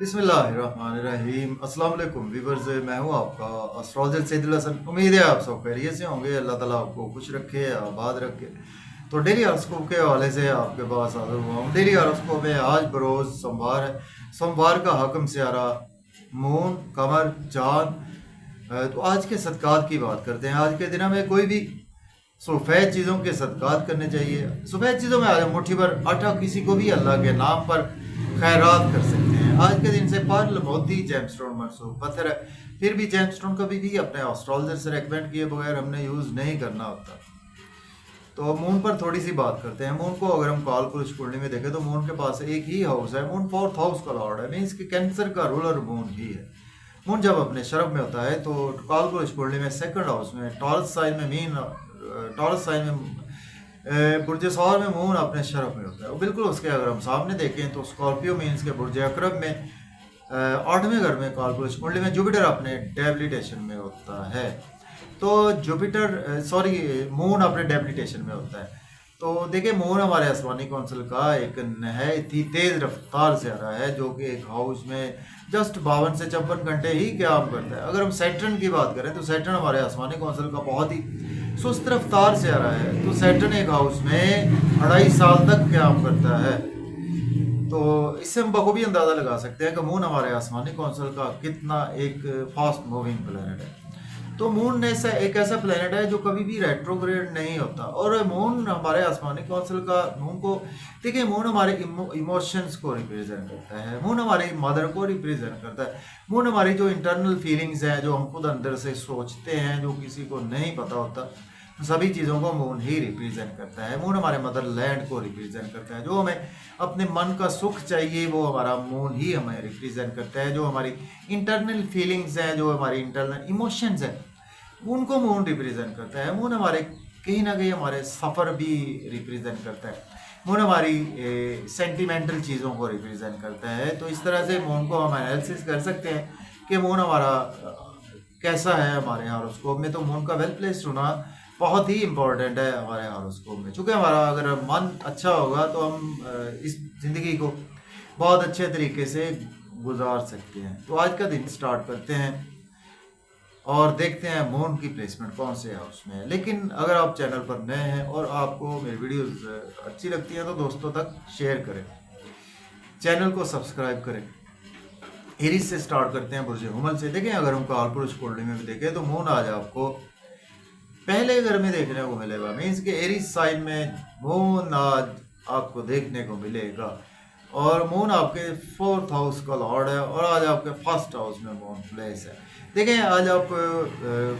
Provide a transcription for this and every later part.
बिस्मिल्लाहिर्रहमानिर्रहीम अस्सलाम वालेकुम व्यूअर्स। मैं हूं आपका एस्ट्रोलॉजर सैदुल हसन। उम्मीद है आप सब खैरियत से होंगे। अल्लाह ताला आपको खुश रखे, आबाद रखे। तो डेली हॉरोस्कोप के हवाले से आपके पास हाजिर हुआ हूँ। डेली हॉरोस्कोप में आज बरोज़ सोमवार है। सोमवार का हकम सियारा मून, कमर, चाँद। तो आज के सदकात की बात करते हैं। आज के दिन में कोई भी सफ़ेद चीज़ों के सदकात करने चाहिए। सफ़ेद चीज़ों में आज मुट्ठी भर आटा किसी को भी अल्लाह के नाम पर खैरात कर सकते हैं। आज के दिन से पर्ल मोती जेमस्टोन मनसूब पत्थर है। फिर भी जेमस्टोन कभी भी अपने एस्ट्रोलॉजर से रेकमेंड किए बगैर हमने यूज़ नहीं करना होता। तो मून पर थोड़ी सी बात करते हैं। मून को अगर हम कालपुरुष कुंडली में देखें तो मून के पास एक ही हाउस है। मून फोर्थ हाउस का लॉर्ड है, मीन्स कि कैंसर का रूलर मून ही है। मून जब अपने शरफ में होता है तो कालपुरुष कुंडली में सेकंड हाउस में टॉरस साइन में टॉरस साइन में बुर्ज सौर में मून अपने शरफ में होता है। बिल्कुल उसके अगर हम सामने देखें तो स्कॉर्पियो मीन्स के बुर्ज अकरब में 8वें घर में कालपुरुष कुंडली में जुपिटर अपने डेबिलिटेशन में होता है। तो मून अपने डेबिलिटेशन में होता है। तो देखिए मून हमारे आसमानी कौंसिल का एक नहायत ही तेज़ रफ्तार से आ रहा है, जो कि एक हाउस में जस्ट 52 से 54 घंटे ही काम करता है। अगर हम सैटर्न की बात करें तो सैटर्न हमारे आसमानी कौंसिल का बहुत ही सुस्त रफ्तार से आ रहा है। तो सैटर्न एक हाउस में 2.5 साल तक काम करता है। तो इससे हम बखूबी अंदाज़ा लगा सकते हैं कि मून हमारे आसमानी कौंसिल का कितना एक फास्ट मूविंग प्लैनेट है। तो मून एक ऐसा प्लेनेट है जो कभी भी रेट्रोग्रेड नहीं होता। और मून हमारे आसमानी कौंसिल का मून को देखिए, मून हमारे इमोशंस को रिप्रेजेंट करता है। मून हमारी मदर को रिप्रेजेंट करता है। मून हमारी जो इंटरनल फीलिंग्स हैं, जो हम खुद अंदर से सोचते हैं, जो किसी को नहीं पता होता, सभी चीज़ों को मून ही रिप्रेजेंट करता है। मून हमारे मदर लैंड को रिप्रेजेंट करता है। जो हमें अपने मन का सुख चाहिए वो हमारा मून ही हमें रिप्रेजेंट करता है। जो हमारी इंटरनल फीलिंग्स हैं, जो हमारी इंटरनल इमोशंस हैं, उनको मून रिप्रेजेंट करता है। मून हमारे कहीं ना कहीं हमारे सफ़र भी रिप्रेजेंट करता है। मून हमारी सेंटिमेंटल चीज़ों को रिप्रेजेंट करता है। तो इस तरह से मून को हम एनालिसिस कर सकते हैं कि मून हमारा कैसा है हमारे हॉरोस्कोप में। तो मून का वेल प्लेस्ड होना बहुत ही इम्पोर्टेंट है हमारे हॉरोस्कोप में। चूँकि हमारा अगर मन अच्छा होगा तो हम इस ज़िंदगी को बहुत अच्छे तरीके से गुजार सकते हैं। तो आज का दिन स्टार्ट करते हैं और देखते हैं मून की प्लेसमेंट कौन से हाउस में है। लेकिन अगर आप चैनल पर नए हैं और आपको मेरी वीडियोस अच्छी लगती है तो दोस्तों तक शेयर करें, चैनल को सब्सक्राइब करें। एरीज से स्टार्ट करते हैं, बुर्ज हुमल से। देखें अगर हम कालपुरुष कुंडली में भी देखें तो मून आज आपको पहले घर में देखने को मिलेगा। मीन्स कि एरीज साइन में मून आज आपको देखने को मिलेगा। और मून आपके फोर्थ हाउस का लॉर्ड है और आज आपके फर्स्ट हाउस में मून प्लेस है। देखें आज आप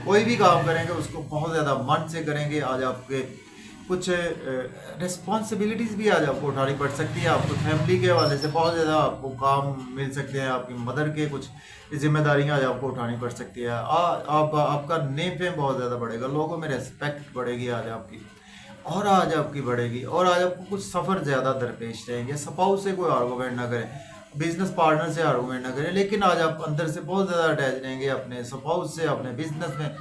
कोई भी काम करेंगे उसको बहुत ज़्यादा मन से करेंगे। आज आपके कुछ रिस्पॉन्सिबिलिटीज़ भी आज आपको उठानी पड़ सकती है। आपको फैमिली के हवाले से बहुत ज़्यादा आपको काम मिल सकते हैं। आपकी मदर के कुछ जिम्मेदारियां आज आपको उठानी पड़ सकती है। आपका नेम फेम बहुत ज़्यादा बढ़ेगा, लोगों में रिस्पेक्ट बढ़ेगी आज आपकी, और आज आपकी बढ़ेगी। और आज आपको कुछ सफ़र ज़्यादा दरपेश रहेंगे। स्पाउस से कोई आर्गूमेंट ना करें, बिजनेस पार्टनर से आर्गूमेंट ना करें, लेकिन आज आप अंदर से बहुत ज़्यादा अटैच रहेंगे अपने स्पाउस से, अपने बिजनेस में,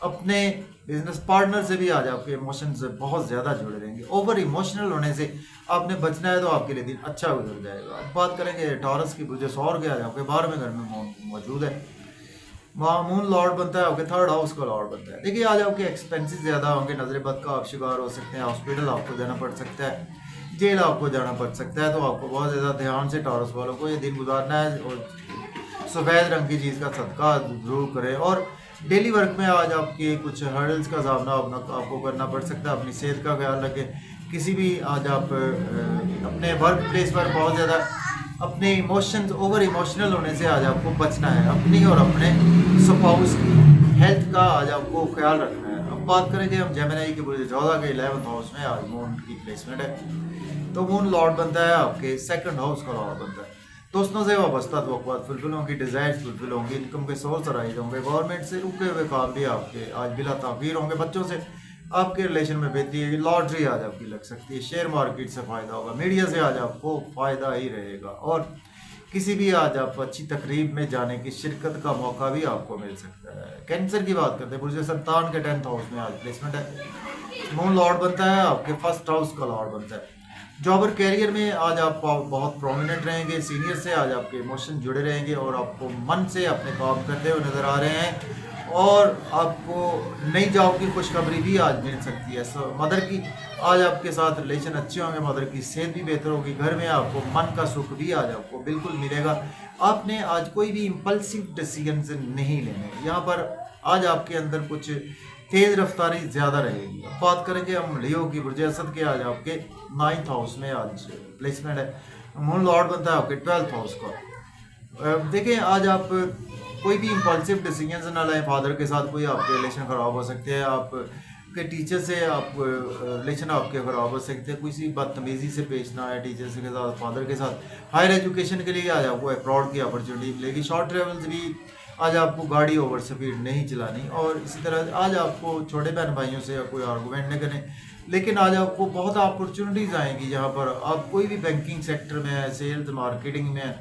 अपने बिजनेस पार्टनर से भी आज आपके इमोशन से बहुत ज़्यादा जुड़े रहेंगे। ओवर इमोशनल होने से आपने बचना है तो आपके लिए दिन अच्छा गुजर जाएगा। अब बात करेंगे टॉरस की। बुर्ज सौर के आज आपके 12वें घर में मून मौजूद है। मून लॉर्ड बनता है आपके थर्ड हाउस का लॉर्ड बनता है। देखिए आज आपके एक्सपेंसेस ज़्यादा होंगे, नजर बद का आप शिकार हो सकते हैं, हॉस्पिटल आपको जाना पड़ सकता है, जेल आपको जाना पड़ सकता है। तो आपको बहुत ज़्यादा ध्यान से टॉरस वालों को ये दिन गुजारना है और सफ़ेद रंग की चीज़ का सदका जरूर करें। और डेली वर्क में आज आपके कुछ हर्डल्स का सामना आपको करना पड़ सकता है। अपनी सेहत का ख्याल रखें। किसी भी आज आप अपने वर्क प्लेस पर बहुत ज़्यादा अपने इमोशंस ओवर इमोशनल होने से आज आपको बचना है। अपनी और अपने स्पाउस की हेल्थ का आज आपको ख्याल रखना है। अब बात करेंगे हम जेमिनी के बुर्ज 14 के 11th हाउस में आज मून की प्लेसमेंट है। तो मून लॉर्ड बनता है आपके सेकंड हाउस का लॉर्ड बनता है। दोस्तों से वाबस्ता तवक्कुआत फुलफिल होंगी, डिज़ायर्स फुलफिल होंगी, इनकम के सोर्स राइज होंगे, गवर्नमेंट से रुके हुए काम भी आपके आज बिला ताख़ीर होंगे, बच्चों से आपके रिलेशन में बेहतरी है, लॉटरी आज आपकी लग सकती है, शेयर मार्केट से फ़ायदा होगा, मीडिया से आज आपको फ़ायदा ही रहेगा। और किसी भी आज आप अच्छी तकरीब में जाने की शिरकत का मौका भी आपको मिल सकता है। कैंसर की बात करते हैं, बुर्ज संतान के 10th हाउस में आज प्लेसमेंट है। मून लॉर्ड बनता है आपके फर्स्ट हाउस का लॉर्ड बनता है। जॉब और कैरियर में आज आप बहुत प्रोमिनेंट रहेंगे, सीनियर से आज आपके इमोशन जुड़े रहेंगे और आपको मन से अपने काम करते हुए नज़र आ रहे हैं। और आपको नई जॉब की खुशखबरी भी आज मिल सकती है। सो मदर की आज आपके साथ रिलेशन अच्छे होंगे, मदर की सेहत भी बेहतर होगी, घर में आपको मन का सुख भी आज आपको बिल्कुल मिलेगा। आपने आज कोई भी इम्पल्सिव डिसीजंस नहीं लेने, यहाँ पर आज आपके अंदर कुछ तेज रफ्तारी ज़्यादा रहेगी। अब बात करेंगे हम लियो की बुर्ज असद के, आज आपके 9th हाउस में आज प्लेसमेंट है, मून लॉर्ड बनता है आपके 12th हाउस का। देखिए आज आप कोई भी इम्पल्सिव डिसीजन ना लें, फादर के साथ कोई आपके रिलेशन ख़राब हो सकते हैं, आप के टीचर से आप रिलेशन आपके ख़राब हो सकते हैं, किसी बदतमीज़ी से पेश ना आए टीचर के साथ, फादर के साथ। हायर एजुकेशन के लिए आज आपको अब्रॉड की अपॉर्चुनिटी मिलेगी। शॉर्ट ट्रेवल्स भी आज आपको गाड़ी ओवर स्पीड नहीं चलानी, और इसी तरह आज आपको छोटे बहन भाइयों से कोई आर्गूमेंट नहीं करें। लेकिन आज आपको बहुत अपॉर्चुनिटीज़ आएंगी जहाँ पर आप कोई भी बैंकिंग सेक्टर में है, सेल्स मार्केटिंग में,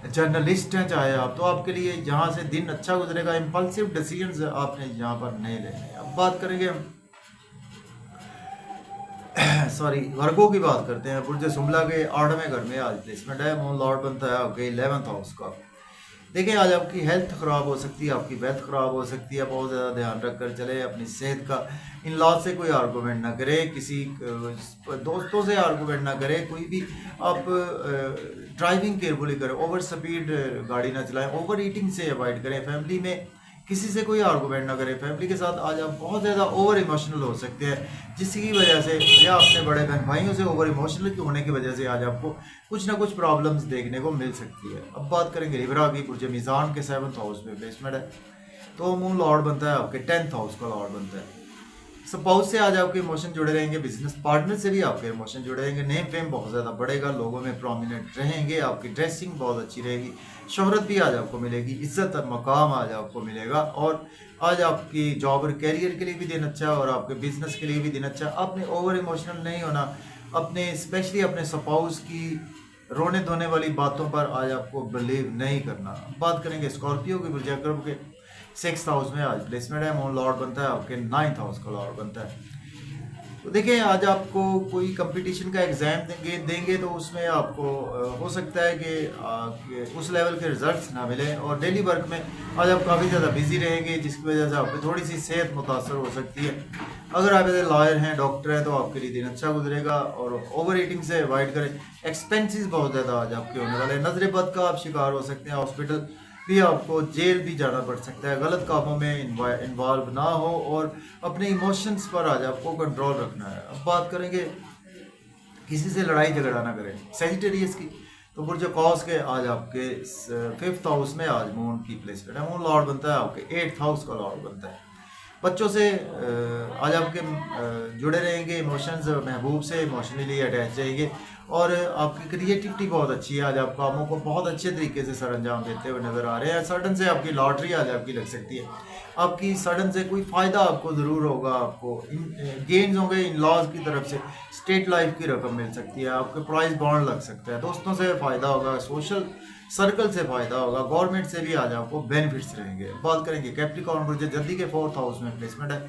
जर्नलिस्ट हैं चाहे आप, तो आपके लिए जहाँ से दिन अच्छा गुजरेगा। इम्पल्सिव डिसीजंस आपने यहाँ पर नहीं लेने। अब बात करेंगे हम सॉरी वर्गों की बात करते हैं। बुर्ज सुमला के 8वें घर में आज प्लेसमेंट है, मून लॉर्ड बनता है आपके 11th हाउस का। देखिए आज आपकी हेल्थ ख़राब हो सकती है, आपकी वेल्थ ख़राब हो सकती है, बहुत ज़्यादा ध्यान रख कर चले अपनी सेहत का। इन लॉ से कोई आर्गूमेंट ना करे, किसी दोस्तों से आर्गूमेंट ना करे, कोई भी आप ड्राइविंग केयरफुली करें, ओवर स्पीड गाड़ी ना चलाएं, ओवर ईटिंग से अवॉइड करें, फैमिली में किसी से कोई आर्गूमेंट ना करें। फैमिली के साथ आज आप बहुत ज़्यादा ओवर इमोशनल हो सकते हैं, जिसकी वजह से या अपने बड़े बहन भाइयों से ओवर इमोशनल होने की वजह से आज आपको कुछ ना कुछ प्रॉब्लम्स देखने को मिल सकती है। अब बात करेंगे रिबरा की, बुर्ज मीज़ान के 7th हाउस में प्लेसमेंट है, तो मून लॉर्ड बनता है आपके 10th हाउस का लॉर्ड बनता है। स्पाउस से आज आपके इमोशन जुड़े रहेंगे, बिजनेस पार्टनर से भी आपके इमोशन जुड़े रहेंगे, नेम फेम बहुत ज़्यादा बढ़ेगा, लोगों में प्रोमिनेंट रहेंगे, आपकी ड्रेसिंग बहुत अच्छी रहेगी, शोहरत भी आज आपको मिलेगी, इज्जत और मकाम आज आपको मिलेगा। और आज आपकी जॉब और कैरियर के लिए भी दिन अच्छा है और आपके बिजनेस के लिए भी दिन अच्छा है। आपने ओवर इमोशनल नहीं होना, अपने स्पेशली अपने स्पाउस की रोने धोने वाली बातों पर आज आपको बिलीव नहीं करना। बात करेंगे स्कॉर्पियो की, बुर्ज अकरब के 6th हाउस में आज प्लेसमेंट है, मून लॉर्ड बनता है आपके 9th हाउस का लॉर्ड बनता है। तो देखिए आज आपको कोई कंपटीशन का एग्ज़ाम देंगे तो उसमें आपको हो सकता है कि उस लेवल के रिजल्ट्स ना मिले, और डेली वर्क में आज आप काफ़ी ज़्यादा बिजी रहेंगे, जिसकी वजह से आपकी थोड़ी सी सेहत मुतासर हो सकती है। अगर आप एज लॉयर हैं, डॉक्टर हैं, तो आपके लिए दिन अच्छा गुजरेगा, और ओवर ईटिंग से अवॉइड करें। एक्सपेंसेस बहुत ज़्यादा आज आपके होने वाले हैं, नजर बद का आप शिकार हो सकते हैं, हॉस्पिटल भी आपको जेल भी जाना पड़ सकता है। गलत कामों में इन्वॉल्व ना हो और अपने इमोशंस पर आज आपको कंट्रोल रखना है। अब बात करेंगे किसी से लड़ाई झगड़ा ना करें, सेजिटेरियस की, तो बुर्ज कौस के आज आपके 5th हाउस में आज मून की प्लेसमेंट है, मून लॉर्ड बनता है आपके 8th हाउस का लॉर्ड बनता है। बच्चों से आज आपके जुड़े रहेंगे, इमोशंस महबूब से इमोशनली अटैच रहेंगे, और आपकी क्रिएटिविटी बहुत अच्छी है, आज आप कामों को बहुत अच्छे तरीके से सर अंजाम देते हुए नज़र आ रहे हैं। सडन से आपकी लॉटरी आज आपकी लग सकती है, आपकी सडन से कोई फ़ायदा आपको ज़रूर होगा, आपको गेन्स होंगे इन लॉज की तरफ से, स्टेट लाइफ की रकम मिल सकती है, आपके प्राइस बॉन्ड लग सकता है, दोस्तों से फ़ायदा होगा, सोशल सर्कल से फ़ायदा होगा, गवर्नमेंट से भी आज आपको बेनिफिट्स रहेंगे। बात करेंगे कैप्रिकॉर्न बुर्ज जल्दी के 4th हाउस में प्लेसमेंट है,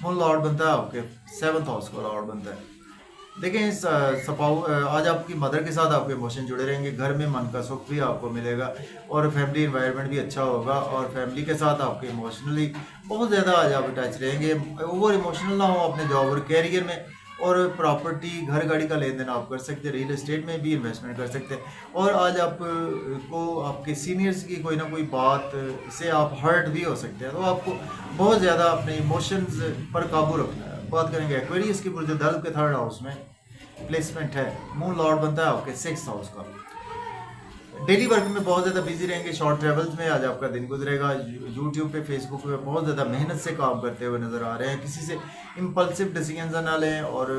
मून लॉर्ड बनता है आपके 7th हाउस का लॉर्ड बनता है। देखें आज आपकी मदर के साथ आपके इमोशन जुड़े रहेंगे, घर में मन का सुख भी आपको मिलेगा, और फैमिली एनवायरनमेंट भी अच्छा होगा, और फैमिली के साथ आपके इमोशनली बहुत ज़्यादा आज आप अटैच रहेंगे। ओवर इमोशनल ना हो अपने जॉब और कैरियर में, और प्रॉपर्टी घर गाड़ी का लेन देन आप कर सकते हैं, रियल एस्टेट में भी इन्वेस्टमेंट कर सकते हैं। और आज आप को आपके सीनियर्स की कोई ना कोई बात से आप हर्ट भी हो सकते हैं, तो आपको बहुत ज़्यादा अपने इमोशंस पर काबू रखना है। बात करेंगे एक्वेरियस की, बुर्ज दल्ब के 3rd हाउस में प्लेसमेंट है, मून लॉर्ड बनता है आपके 6th हाउस का। डेली वर्क में बहुत ज़्यादा बिजी रहेंगे, शॉर्ट ट्रेवल्स में आज आपका दिन गुजरेगा, यूट्यूब पे फेसबुक पे बहुत ज़्यादा मेहनत से काम करते हुए नज़र आ रहे हैं, किसी से इम्पल्सिव डिसीजन ना लें, और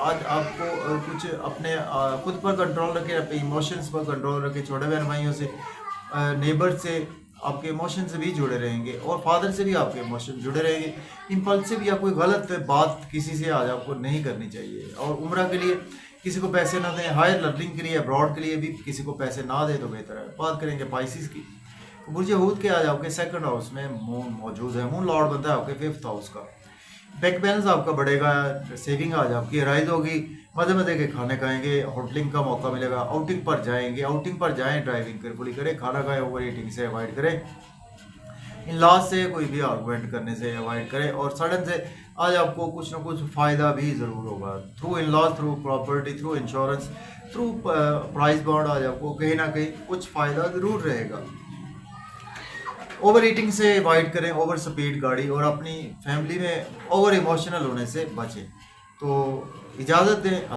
आज आपको कुछ अपने खुद पर कंट्रोल रखें, अपने इमोशंस पर कंट्रोल रखें, छोटे बहन भाइयों से, नेबर से आपके इमोशन से भी जुड़े रहेंगे, और फादर से भी आपके इमोशन जुड़े रहेंगे। इम्पल्सिव या कोई गलत बात किसी से आज आपको नहीं करनी चाहिए, और उम्रा के लिए किसी को पैसे ना दें, हायर लर्निंग के लिए अब्रॉड के लिए भी किसी को पैसे ना दें तो बेहतर है। बात करेंगे पाइसिस की, बुर्ज हूत के आज आपके 2nd हाउस में मून मौजूद है, मून लॉर्ड बनता है आपके 5th हाउस का। बैंक बैलेंस आपका बढ़ेगा, सेविंग आज आपकी राइज होगी, मज़े मज़े के खाने खाएंगे, होटलिंग का मौका मिलेगा, आउटिंग पर जाएंगे, आउटिंग पर जाएं, ड्राइविंग केयरफुली करें, खाना खाएं, ओवर ईटिंग से अवॉइड करें, इन लॉज से कोई भी आर्गूमेंट करने से अवॉइड करें, और सडन से आज आपको कुछ ना कुछ फ़ायदा भी ज़रूर होगा through in laws, through property, through insurance, through prize bond. आज आपको कहीं ना कहीं कुछ फ़ायदा ज़रूर रहेगा। ओवर ईटिंग से अवॉइड करें, ओवर स्पीड गाड़ी, और अपनी फैमिली में ओवर इमोशनल होने से बचें। तो इजाज़त दें।